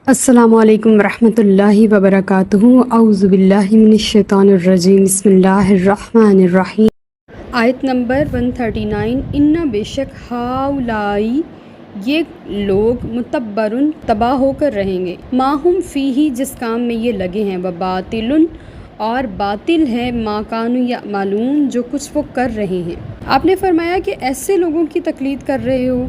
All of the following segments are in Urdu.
السلام علیکم ورحمۃ اللہ وبرکاتہ۔ اعوذ باللہ من الشیطان الرجیم، بسم اللہ الرحمن الرحیم۔ آیت نمبر 139۔ ان بے شک ہاؤلائی یہ لوگ متبرن تباہ ہو کر رہیں گے، ما ہم فیہ جس کام میں یہ لگے ہیں، وباطل اور باطل ہے، ما کانوا یعملون جو کچھ وہ کر رہے ہیں۔ آپ نے فرمایا کہ ایسے لوگوں کی تقلید کر رہے ہو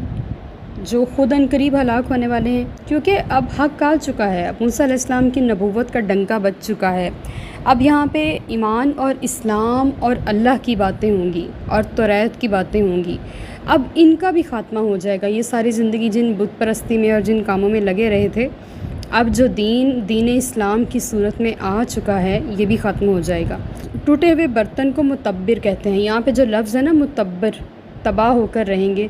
جو خود ان قریب ہلاک ہونے والے ہیں، کیونکہ اب حق آ چکا ہے، اب موسیٰ علیہ السلام کی نبوت کا ڈنکا بج چکا ہے۔ اب یہاں پہ ایمان اور اسلام اور اللہ کی باتیں ہوں گی اور توریت کی باتیں ہوں گی۔ اب ان کا بھی خاتمہ ہو جائے گا۔ یہ ساری زندگی جن بت پرستی میں اور جن کاموں میں لگے رہے تھے، اب جو دین اسلام کی صورت میں آ چکا ہے، یہ بھی ختم ہو جائے گا۔ ٹوٹے ہوئے برتن کو متبر کہتے ہیں۔ یہاں پہ جو لفظ ہے نا متبر، تباہ ہو کر رہیں گے،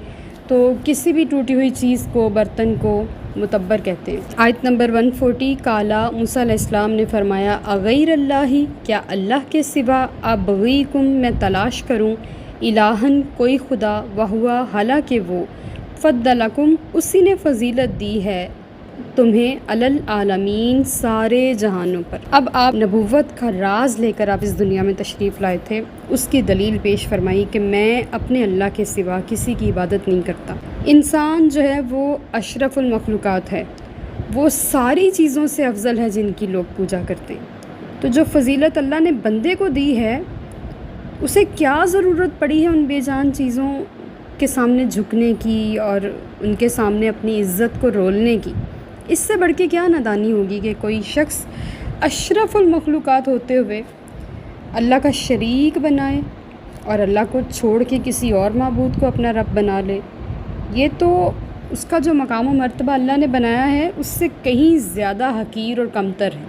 تو کسی بھی ٹوٹی ہوئی چیز کو، برتن کو متبر کہتے ہیں۔ آیت نمبر 140۔ کالا موسیٰ علیہ السلام نے فرمایا، اغیر اللہ کیا اللہ کے سوا، ابغیکم میں تلاش کروں، الہن کوئی خدا، وہوا حالانکہ وہ، فضلکم اسی نے فضیلت دی ہے تمہیں، علی العالمین سارے جہانوں پر۔ اب آپ نبوت کا راز لے کر آپ اس دنیا میں تشریف لائے تھے، اس کی دلیل پیش فرمائی کہ میں اپنے اللہ کے سوا کسی کی عبادت نہیں کرتا۔ انسان جو ہے وہ اشرف المخلوقات ہے، وہ ساری چیزوں سے افضل ہے جن کی لوگ پوجا کرتے ہیں۔ تو جو فضیلت اللہ نے بندے کو دی ہے، اسے کیا ضرورت پڑی ہے ان بے جان چیزوں کے سامنے جھکنے کی اور ان کے سامنے اپنی عزت کو رولنے کی؟ اس سے بڑھ کے کیا نادانی ہوگی کہ کوئی شخص اشرف المخلوقات ہوتے ہوئے اللہ کا شریک بنائے اور اللہ کو چھوڑ کے کسی اور معبود کو اپنا رب بنا لے۔ یہ تو اس کا جو مقام و مرتبہ اللہ نے بنایا ہے، اس سے کہیں زیادہ حقیر اور کمتر ہے۔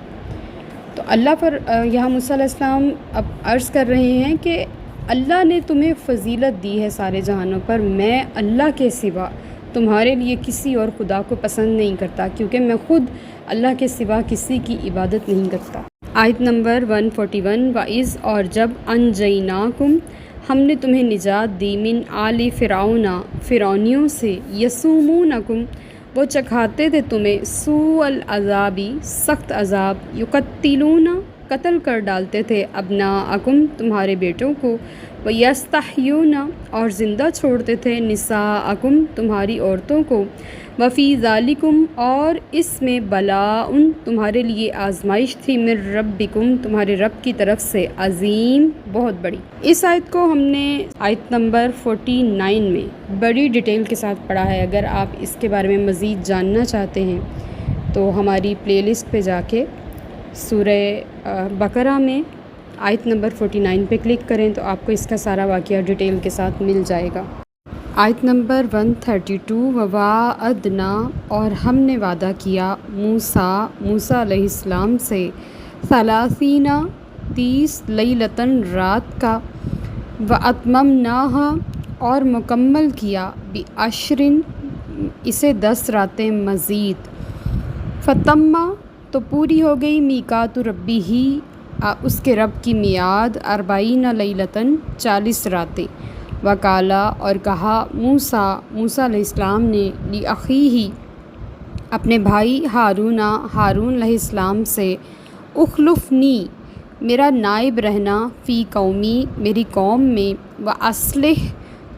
تو اللہ پر یہاں موسیٰ علیہ السلام اب عرض کر رہے ہیں کہ اللہ نے تمہیں فضیلت دی ہے سارے جہانوں پر، میں اللہ کے سوا تمہارے لیے کسی اور خدا کو پسند نہیں کرتا، کیونکہ میں خود اللہ کے سوا کسی کی عبادت نہیں کرتا۔ آیت نمبر 141۔ وَإِذْ اور جب أَنْجَيْنَاكُمْ ہم نے تمہیں نجات دی، من آل فرعون فرعونیوں سے، یسومونکم وہ چکھاتے تھے تمہیں، سوء العذاب سخت عذاب، یقتلون قتل کر ڈالتے تھے، ابناءکم تمہارے بیٹوں کو، ویستحیون اور زندہ چھوڑتے تھے، نساءکم تمہاری عورتوں کو، وفی ذالکم اور اس میں بلاء تمہارے لیے آزمائش تھی، من ربکم تمہارے رب کی طرف سے، عظیم بہت بڑی۔ اس آیت کو ہم نے آیت نمبر 49 میں بڑی ڈیٹیل کے ساتھ پڑھا ہے۔ اگر آپ اس کے بارے میں مزید جاننا چاہتے ہیں تو ہماری پلے لسٹ پہ جا کے سورہ بقرہ میں آیت نمبر 49 پہ کلک کریں تو آپ کو اس کا سارا واقعہ ڈیٹیل کے ساتھ مل جائے گا۔ آیت نمبر 132۔ وَوَاعَدْنَا اور ہم نے وعدہ کیا، موسیٰ علیہ السلام سے، 30 لیلۃً رات کا، وَأَتْمَمْنَاهَا اور مکمل کیا، بِعَشْرٍ اسے 10 راتیں مزید، فَتَمَّ تو پوری ہو گئی، میقات ربہ اس کے رب کی میعاد، 40 لیلۃً 40 راتیں، وقالا اور کہا موسیٰ علیہ السلام نے، لأخیہ اپنے بھائی ہارون علیہ السلام سے، اخلفنی میرا نائب رہنا، فی قومی میری قوم میں، وأصلح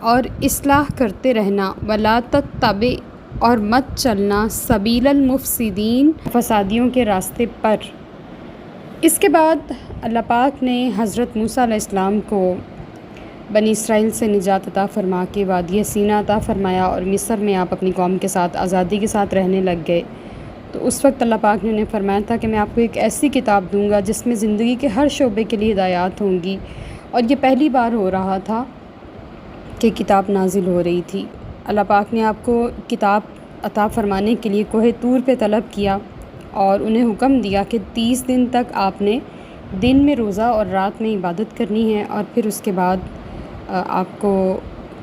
اور اصلاح کرتے رہنا، ولا تتبع اور مت چلنا، سبیل المفسدین فسادیوں کے راستے پر۔ اس کے بعد اللہ پاک نے حضرت موسیٰ علیہ السلام کو بنی اسرائیل سے نجات عطا فرما کے وادی سینا عطا فرمایا، اور مصر میں آپ اپنی قوم کے ساتھ آزادی کے ساتھ رہنے لگ گئے۔ تو اس وقت اللہ پاک نے انہیں فرمایا تھا کہ میں آپ کو ایک ایسی کتاب دوں گا جس میں زندگی کے ہر شعبے کے لیے ہدایات ہوں گی، اور یہ پہلی بار ہو رہا تھا کہ کتاب نازل ہو رہی تھی۔ اللہ پاک نے آپ کو کتاب عطا فرمانے کے لیے کوہ طور پہ طلب کیا اور انہیں حکم دیا کہ 30 دن تک آپ نے دن میں روزہ اور رات میں عبادت کرنی ہے، اور پھر اس کے بعد آپ کو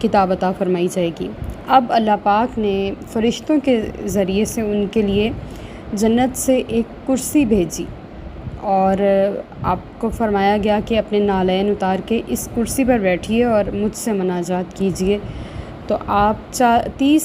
کتاب عطا فرمائی جائے گی۔ اب اللہ پاک نے فرشتوں کے ذریعے سے ان کے لیے جنت سے ایک کرسی بھیجی، اور آپ کو فرمایا گیا کہ اپنے نالین اتار کے اس کرسی پر بیٹھیے اور مجھ سے مناجات کیجیے۔ تو آپ 30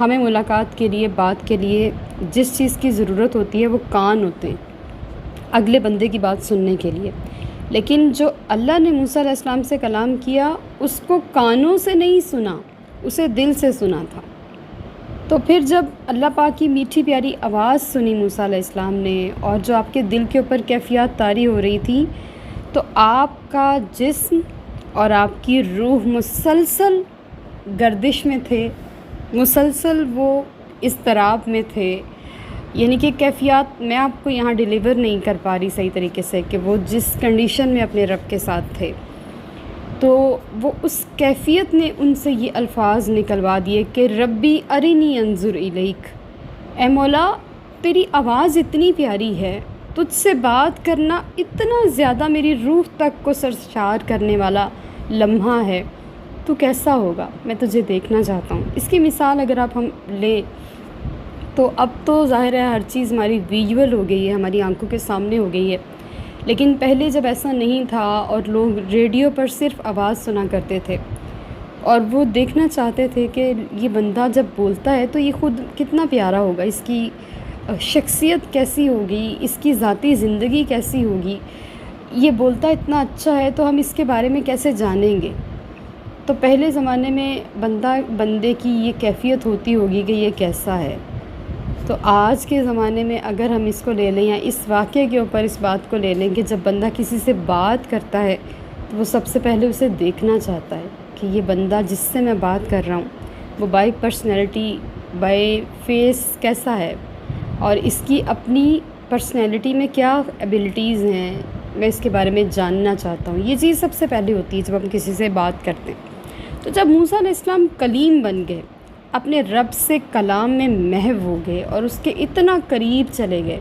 ہمیں ملاقات کے لیے، بات کے لیے جس چیز کی ضرورت ہوتی ہے وہ کان ہوتے ہیں اگلے بندے کی بات سننے کے لیے، لیکن جو اللہ نے موسیٰ علیہ السلام سے کلام کیا اس کو کانوں سے نہیں سنا، اسے دل سے سنا تھا۔ تو پھر جب اللہ پاک کی میٹھی پیاری آواز سنی موسیٰ علیہ السلام نے، اور جو آپ کے دل کے اوپر کیفیات طاری ہو رہی تھی، تو آپ کا جسم اور آپ کی روح مسلسل گردش میں تھے، مسلسل وہ اضطراب میں تھے، یعنی کہ کیفیات میں آپ کو یہاں ڈیلیور نہیں کر پا رہی صحیح طریقے سے کہ وہ جس کنڈیشن میں اپنے رب کے ساتھ تھے، تو وہ اس کیفیت نے ان سے یہ الفاظ نکلوا دیے کہ ربی ارنی انظر الیک، اے مولا تیری آواز اتنی پیاری ہے، تجھ سے بات کرنا اتنا زیادہ میری روح تک کو سرشار کرنے والا لمحہ ہے، تو کیسا ہوگا، میں تجھے دیکھنا چاہتا ہوں۔ اس کی مثال اگر آپ ہم لیں تو اب تو ظاہر ہے ہر چیز ہماری ویژول ہو گئی ہے، ہماری آنکھوں کے سامنے ہو گئی ہے، لیکن پہلے جب ایسا نہیں تھا اور لوگ ریڈیو پر صرف آواز سنا کرتے تھے اور وہ دیکھنا چاہتے تھے کہ یہ بندہ جب بولتا ہے تو یہ خود کتنا پیارا ہوگا، اس کی شخصیت کیسی ہوگی، اس کی ذاتی زندگی کیسی ہوگی، یہ بولتا اتنا اچھا ہے تو ہم اس کے بارے میں کیسے جانیں گے۔ تو پہلے زمانے میں بندے کی یہ کیفیت ہوتی ہوگی کہ یہ کیسا ہے۔ تو آج کے زمانے میں اگر ہم اس کو لے لیں یا اس واقعے کے اوپر اس بات کو لے لیں کہ جب بندہ کسی سے بات کرتا ہے تو وہ سب سے پہلے اسے دیکھنا چاہتا ہے کہ یہ بندہ جس سے میں بات کر رہا ہوں وہ بائی پرسنالٹی، بائی فیس کیسا ہے، اور اس کی اپنی پرسنالٹی میں کیا ایبلٹیز ہیں، میں اس کے بارے میں جاننا چاہتا ہوں۔ یہ چیز سب سے پہلے ہوتی ہے جب ہم کسی سے بات کرتے ہیں۔ تو جب موسیٰ علیہ السلام کلیم بن گئے، اپنے رب سے کلام میں محو ہو گئے اور اس کے اتنا قریب چلے گئے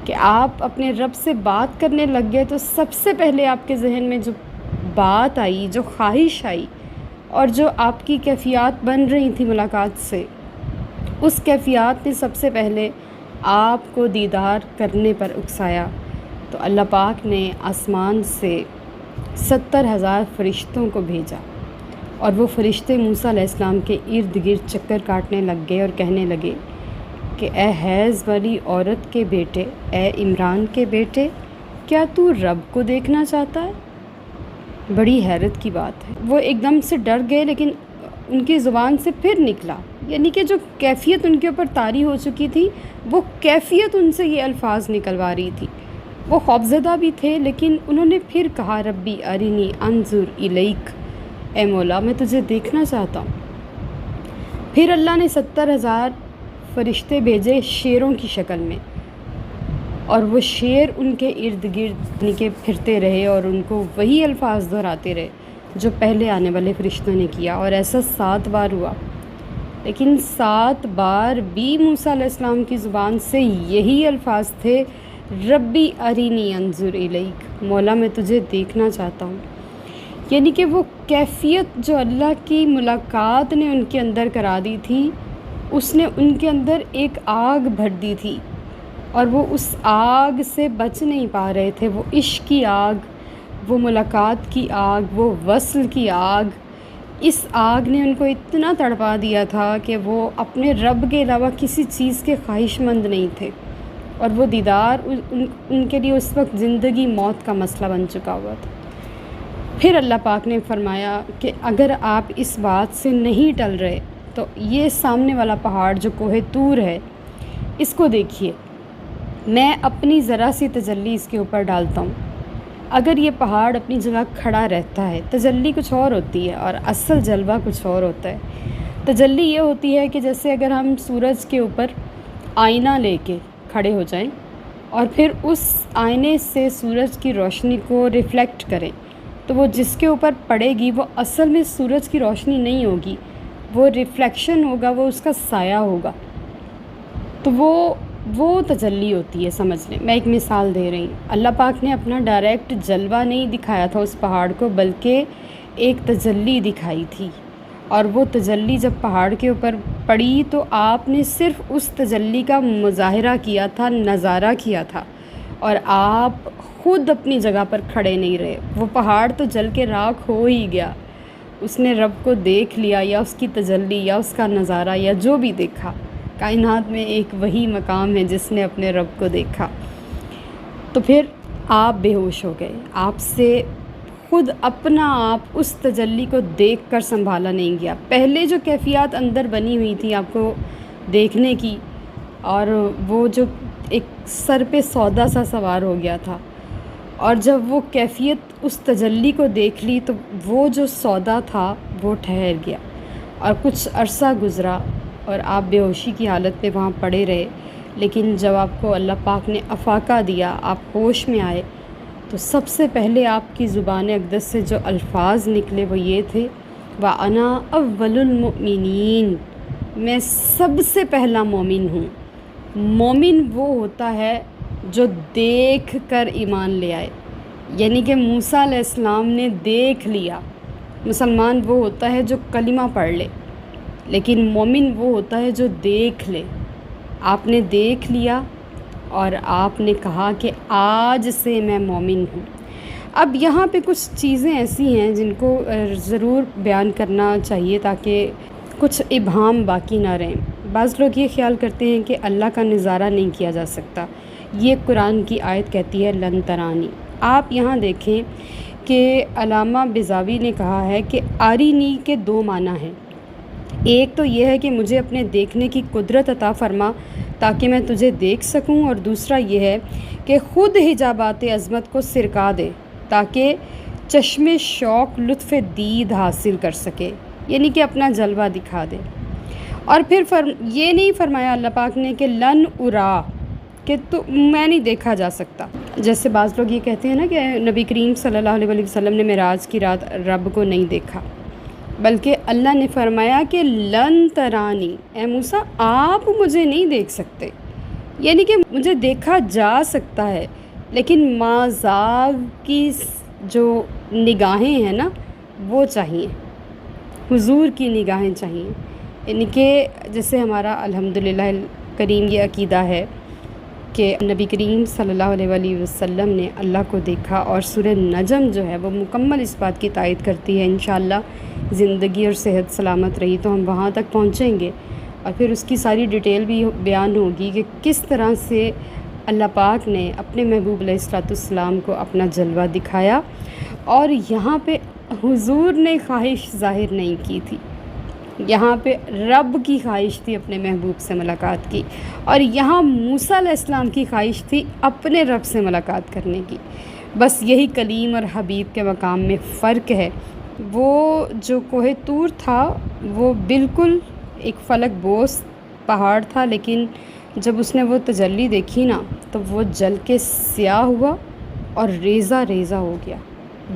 کہ آپ اپنے رب سے بات کرنے لگ گئے، تو سب سے پہلے آپ کے ذہن میں جو بات آئی، جو خواہش آئی اور جو آپ کی کیفیات بن رہی تھی ملاقات سے، اس کیفیات نے سب سے پہلے آپ کو دیدار کرنے پر اکسایا۔ تو اللہ پاک نے آسمان سے 70,000 فرشتوں کو بھیجا، اور وہ فرشتے موسیٰ علیہ السلام کے ارد گرد چکر کاٹنے لگ گئے اور کہنے لگے کہ اے حیض والی عورت کے بیٹے، اے عمران کے بیٹے، کیا تو رب کو دیکھنا چاہتا ہے؟ بڑی حیرت کی بات ہے، وہ ایک دم سے ڈر گئے، لیکن ان کی زبان سے پھر نکلا، یعنی کہ جو کیفیت ان کے اوپر طاری ہو چکی تھی وہ کیفیت ان سے یہ الفاظ نکلوا رہی تھی۔ وہ خوفزدہ بھی تھے، لیکن انہوں نے پھر کہا ربی ارنی انظر الیک، اے مولا میں تجھے دیکھنا چاہتا ہوں۔ پھر اللہ نے 70,000 فرشتے بھیجے شیروں کی شکل میں، اور وہ شیر ان کے ارد گرد نکے پھرتے رہے اور ان کو وہی الفاظ دہراتے رہے جو پہلے آنے والے فرشتوں نے کیا، اور ایسا 7 بار ہوا۔ لیکن 7 بار بھی موسیٰ علیہ السلام کی زبان سے یہی الفاظ تھے ربی ارینی انظر الیک، مولا میں تجھے دیکھنا چاہتا ہوں۔ یعنی کہ وہ کیفیت جو اللہ کی ملاقات نے ان کے اندر کرا دی تھی، اس نے ان کے اندر ایک آگ بھر دی تھی، اور وہ اس آگ سے بچ نہیں پا رہے تھے۔ وہ عشق کی آگ، وہ ملاقات کی آگ، وہ وصل کی آگ، اس آگ نے ان کو اتنا تڑپا دیا تھا کہ وہ اپنے رب کے علاوہ کسی چیز کے خواہش مند نہیں تھے، اور وہ دیدار ان کے لیے اس وقت زندگی موت کا مسئلہ بن چکا ہوا تھا۔ پھر اللہ پاک نے فرمایا کہ اگر آپ اس بات سے نہیں ٹل رہے تو یہ سامنے والا پہاڑ جو کوہ طور ہے، اس کو دیکھیے، میں اپنی ذرا سی تجلی اس کے اوپر ڈالتا ہوں۔ اگر یہ پہاڑ اپنی جگہ کھڑا رہتا ہے، تجلی کچھ اور ہوتی ہے اور اصل جلوہ کچھ اور ہوتا ہے۔ تجلی یہ ہوتی ہے کہ جیسے اگر ہم سورج کے اوپر آئینہ لے کے کھڑے ہو جائیں اور پھر اس آئینے سے سورج کی روشنی کو ریفلیکٹ کریں، تو وہ جس کے اوپر پڑے گی وہ اصل میں سورج کی روشنی نہیں ہوگی، وہ ریفلیکشن ہوگا، وہ اس کا سایہ ہوگا۔ تو وہ تجلی ہوتی ہے، سمجھ لیں۔ میں ایک مثال دے رہی ہوں، اللہ پاک نے اپنا ڈائریکٹ جلوہ نہیں دکھایا تھا اس پہاڑ کو، بلکہ ایک تجلی دکھائی تھی، اور وہ تجلی جب پہاڑ کے اوپر پڑی تو آپ نے صرف اس تجلی کا مظاہرہ کیا تھا، نظارہ کیا تھا، اور آپ خود اپنی جگہ پر کھڑے نہیں رہے۔ وہ پہاڑ تو جل کے راکھ ہو ہی گیا، اس نے رب کو دیکھ لیا یا اس کی تجلی یا اس کا نظارہ یا جو بھی دیکھا، کائنات میں ایک وہی مقام ہے جس نے اپنے رب کو دیکھا، تو پھر آپ بے ہوش ہو گئے، آپ سے خود اپنا آپ اس تجلی کو دیکھ کر سنبھالا نہیں گیا۔ پہلے جو کیفیات اندر بنی ہوئی تھی آپ کو دیکھنے کی، اور وہ جو ایک سر پہ سودا سا سوار ہو گیا تھا، اور جب وہ کیفیت اس تجلی کو دیکھ لی تو وہ جو سودا تھا وہ ٹھہر گیا، اور کچھ عرصہ گزرا اور آپ بے ہوشی کی حالت میں وہاں پڑے رہے۔ لیکن جب آپ کو اللہ پاک نے افاقہ دیا، آپ ہوش میں آئے، تو سب سے پہلے آپ کی زبان اقدس سے جو الفاظ نکلے وہ یہ تھے، وَأَنَا أَوَّلُ الْمُؤْمِنِينَ، میں سب سے پہلا مومن ہوں۔ مومن وہ ہوتا ہے جو دیکھ کر ایمان لے آئے، یعنی کہ موسیٰ علیہ السلام نے دیکھ لیا۔ مسلمان وہ ہوتا ہے جو کلمہ پڑھ لے، لیکن مومن وہ ہوتا ہے جو دیکھ لے۔ آپ نے دیکھ لیا اور آپ نے کہا کہ آج سے میں مومن ہوں۔ اب یہاں پہ کچھ چیزیں ایسی ہیں جن کو ضرور بیان کرنا چاہیے تاکہ کچھ ابہام باقی نہ رہیں۔ بعض لوگ یہ خیال کرتے ہیں کہ اللہ کا نظارہ نہیں کیا جا سکتا، یہ قرآن کی آیت کہتی ہے لن ترانی۔ آپ یہاں دیکھیں کہ علامہ بیضاوی نے کہا ہے کہ آرینی کے دو معنی ہیں، ایک تو یہ ہے کہ مجھے اپنے دیکھنے کی قدرت عطا فرما تاکہ میں تجھے دیکھ سکوں، اور دوسرا یہ ہے کہ خود حجابات عظمت کو سرکا دے تاکہ چشم شوق لطف دید حاصل کر سکے، یعنی کہ اپنا جلوہ دکھا دے۔ اور پھر یہ نہیں فرمایا اللہ پاک نے کہ لن ارا، کہ تو میں نہیں دیکھا جا سکتا۔ جیسے بعض لوگ یہ کہتے ہیں نا کہ نبی کریم صلی اللہ علیہ وسلم نے معراج کی رات رب کو نہیں دیکھا، بلکہ اللہ نے فرمایا کہ لن ترانی، اے موسیٰ آپ مجھے نہیں دیکھ سکتے، یعنی کہ مجھے دیکھا جا سکتا ہے، لیکن مازاغ کی جو نگاہیں ہیں نا وہ چاہیے، حضور کی نگاہیں چاہیے۔ یعنی کہ جیسے ہمارا الحمدللہ کریم یہ عقیدہ ہے کہ نبی کریم صلی اللہ علیہ وسلم نے اللہ کو دیکھا، اور سورہ نجم جو ہے وہ مکمل اس بات کی تائید کرتی ہے۔ انشاءاللہ زندگی اور صحت سلامت رہی تو ہم وہاں تک پہنچیں گے، اور پھر اس کی ساری ڈیٹیل بھی بیان ہوگی کہ کس طرح سے اللہ پاک نے اپنے محبوب علیہ السلام کو اپنا جلوہ دکھایا، اور یہاں پہ حضور نے خواہش ظاہر نہیں کی تھی، یہاں پہ رب کی خواہش تھی اپنے محبوب سے ملاقات کی، اور یہاں موسیٰ علیہ السلام کی خواہش تھی اپنے رب سے ملاقات کرنے کی۔ بس یہی کلیم اور حبیب کے مقام میں فرق ہے۔ وہ جو کوہ طور تھا وہ بالکل ایک فلک بوس پہاڑ تھا، لیکن جب اس نے وہ تجلی دیکھی نا تو وہ جل کے سیاہ ہوا اور ریزہ ریزہ ہو گیا۔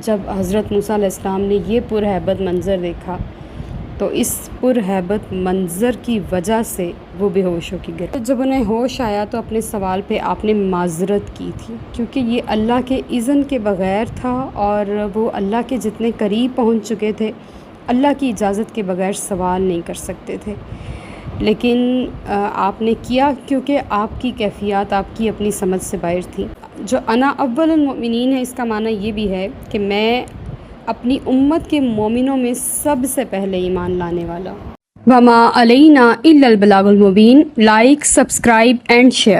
جب حضرت موسیٰ علیہ السلام نے یہ پرہیبت منظر دیکھا تو اس پرہیبت منظر کی وجہ سے وہ بے ہوش ہو کے گرے۔ جب انہیں ہوش آیا تو اپنے سوال پہ آپ نے معذرت کی تھی، کیونکہ یہ اللہ کے اذن کے بغیر تھا، اور وہ اللہ کے جتنے قریب پہنچ چکے تھے اللہ کی اجازت کے بغیر سوال نہیں کر سکتے تھے، لیکن آپ نے کیا کیونکہ آپ کی کیفیات آپ کی اپنی سمجھ سے باہر تھی۔ جو انا اول المؤمنین ہے، اس کا معنی یہ بھی ہے کہ میں اپنی امت کے مومنوں میں سب سے پہلے ایمان لانے والا ہوں۔ وما علینا الا البلاغ المبین۔ Like, subscribe and share.